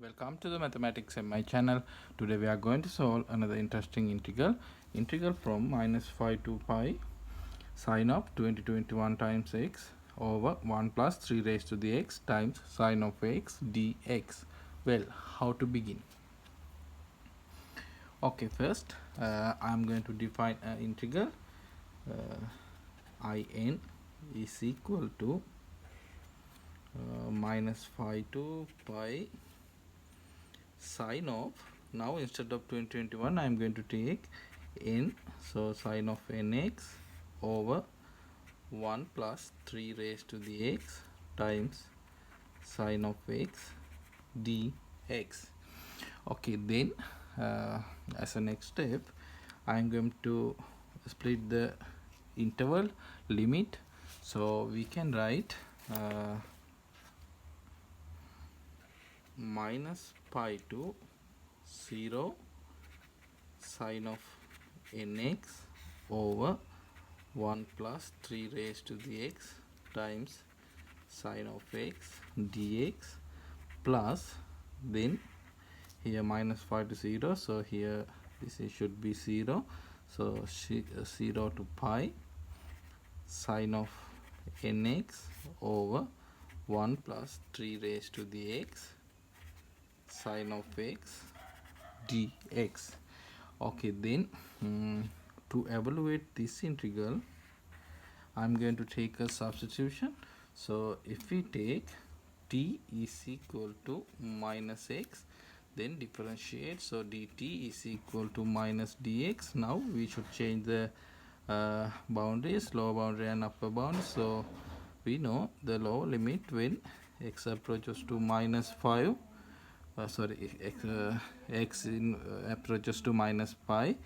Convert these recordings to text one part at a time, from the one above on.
Welcome to the mathematics in my channel. Today we are going to solve another interesting integral from -5 to pi sine of 2021 times x over 1 plus 3 raised to the x times sine of x dx. Well, how to begin? Okay, first I'm going to define an integral. In is equal to -5 to pi sine of, now instead of 2021 I am going to take n, so sine of nx over 1 plus 3 raised to the x times sine of x dx. Okay, then as a next step I am going to split the interval limit, so we can write minus pi to 0 sine of nx over 1 plus 3 raised to the x times sine of x dx, plus then here minus 5 to 0, so here this should be 0, so 0 to pi sine of nx over 1 plus 3 raised to the x sine of x dx. Okay, then to evaluate this integral I'm going to take a substitution. So if we take t is equal to minus x, then differentiate, so dt is equal to minus dx. Now we should change the boundaries, lower boundary and upper bound. So we know the lower limit when x approaches to minus 5, x in approaches to minus pi,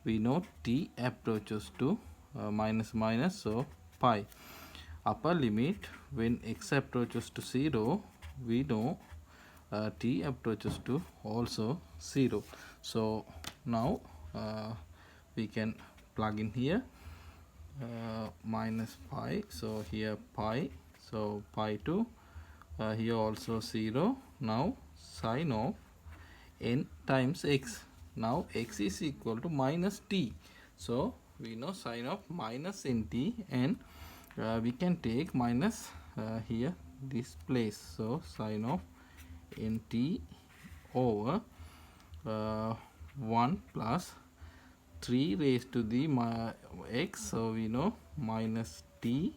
we know t approaches to minus minus, so pi. Upper limit when x approaches to 0, we know t approaches to also 0. So now we can plug in here minus pi, so here pi, so pi to here also 0. Now sine of n times x, now x is equal to minus t, so we know sine of minus nt, and we can take minus here this place, so sine of nt over 1 plus 3 raised to the x, so we know minus t,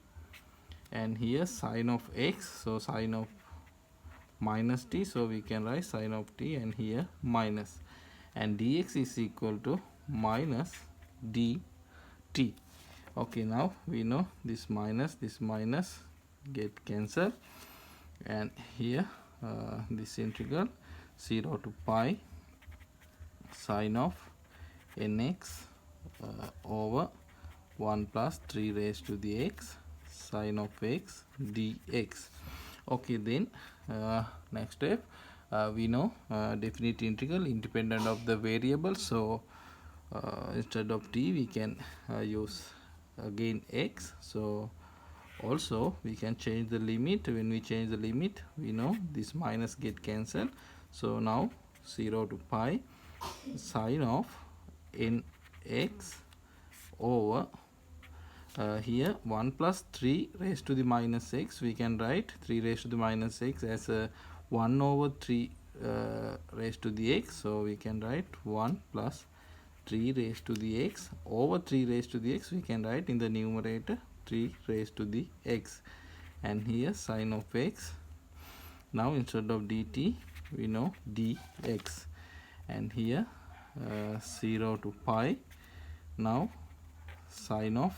and here sine of x, so sine of minus t, so we can write sine of t, and here minus, and dx is equal to minus dt. Okay, now we know this minus get cancelled, and here this integral 0 to pi sine of nx over 1 plus 3 raised to the x sine of x dx. Okay, then next step we know definite integral independent of the variable, so instead of t we can use again x, so also we can change the limit. When we change the limit, we know this minus get cancelled, so now 0 to pi sine of nx over here 1 plus 3 raised to the minus x, we can write 3 raised to the minus x as a 1 over 3 raised to the x, so we can write 1 plus 3 raised to the x over 3 raised to the x, we can write in the numerator 3 raised to the x, and here sine of x, now instead of dt we know dx, and here 0 to pi, now sine of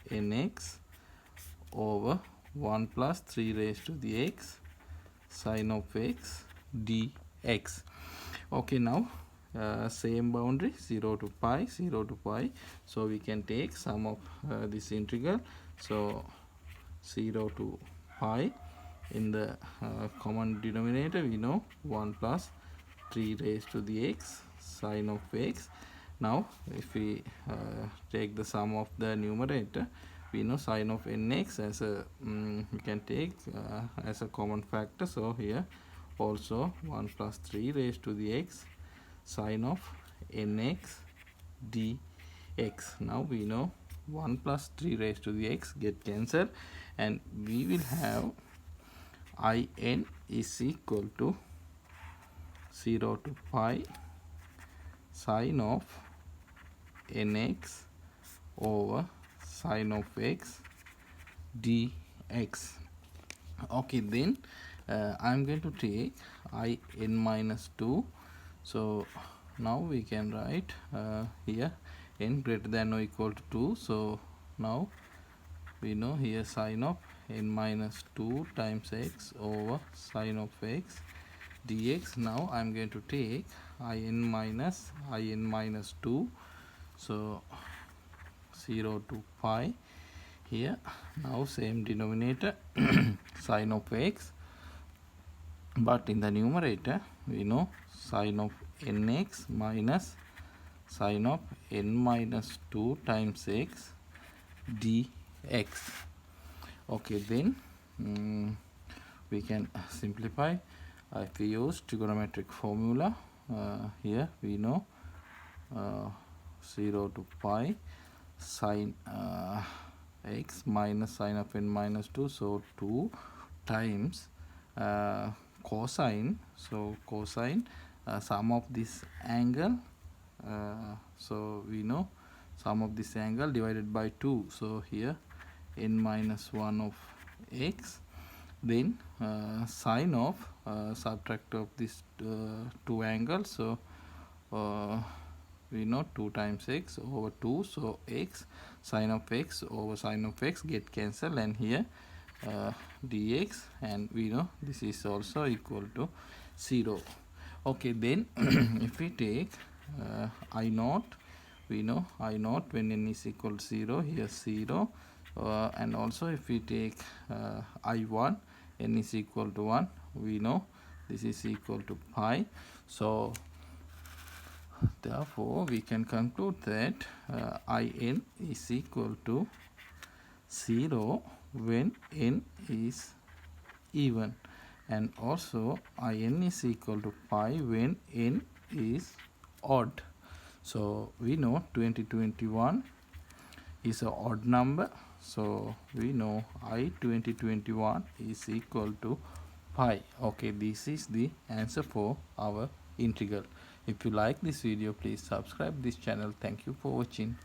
nx over 1 plus 3 raised to the x sine of x dx. Okay, now same boundary 0 to pi, so we can take sum of this integral, so 0 to pi, in the common denominator we know 1 plus 3 raised to the x sine of x. Now if we take the sum of the numerator, we know sine of nx as a we can take as a common factor, so here also 1 plus 3 raised to the x sine of nx dx. Now we know 1 plus 3 raised to the x get cancelled, and we will have in is equal to 0 to pi sine of nx over sine of x dx. Okay, then I'm going to take in minus 2. So now we can write here n greater than or equal to 2. So now we know here sine of n minus 2 times x over sine of x dx. Now I'm going to take in minus 2. So 0 to pi here. Now same denominator sine of x, but in the numerator we know sine of nx minus sine of n minus 2 times x dx. Okay, then we can simplify if we use trigonometric formula. Here we know 0 to pi sine x minus sine of n minus 2, so 2 times cosine. So cosine sum of this angle, so we know sum of this angle divided by 2, so here n minus 1 of x, then sine of subtract of this 2 angles, so we know 2 times x over 2, so x sine of x over sine of x get cancelled, and here dx, and we know this is also equal to 0. Okay, then if we take I naught, we know I naught when n is equal to 0, here 0, and also if we take I1 n is equal to 1, we know this is equal to pi. So therefore we can conclude that in is equal to 0 when n is even, and also in is equal to pi when n is odd. So we know 2021 is an odd number, so we know I 2021 is equal to pi. Okay, this is the answer for our integral. If you like this video, please subscribe this channel. Thank you for watching.